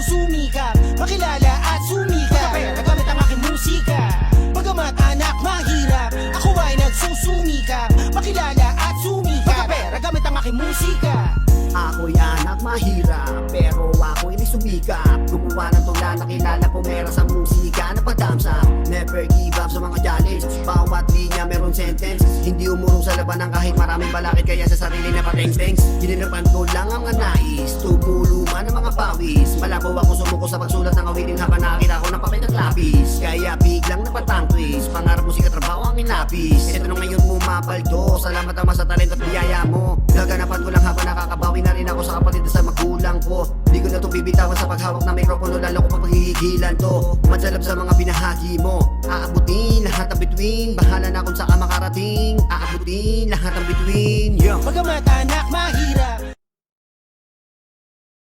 nagsusumikap makilala at sumikap. Pagkapera gamit ang aking musika. Bagamat anak mahirap, ako ay nagsusumikap makilala at sumikap. Pagkapera gamit ang aking musika. Ako'y anak mahirap, pero ako'y may sumikap. Gumawa ng tula, nakilala pumera sa musika na pagdamsa. Never give up sa mga challenge, bawat linya meron sentence. Hindi umurong sa labanan kahit maraming balakid, kaya sa sarili na patengs-tengs. Hinirapan ko lang ang mga nais, tumuluman ang mga pawis. Malabo ako sumuko sa pagsulat ng awitin habang nakakita ko ng papel at lapis. Kaya biglang napatangtwis, pangarap musika trabaho ang inapis. Eto nung ngayon pumapaldo, salamat naman sa talento at biyaya mo. Gaganapan ko lang habang nakakabawi na rin ako sa kapatid sa magulang ko. Di ko na ito bibitawan sa paghawak ng mikropono, lalo ko pag paghihigilan to. Matsalab sa mga binahagi mo, aabutin lahat ng between. Bahala na kung saan makarating, aabutin lahat ng between. Bagamat anak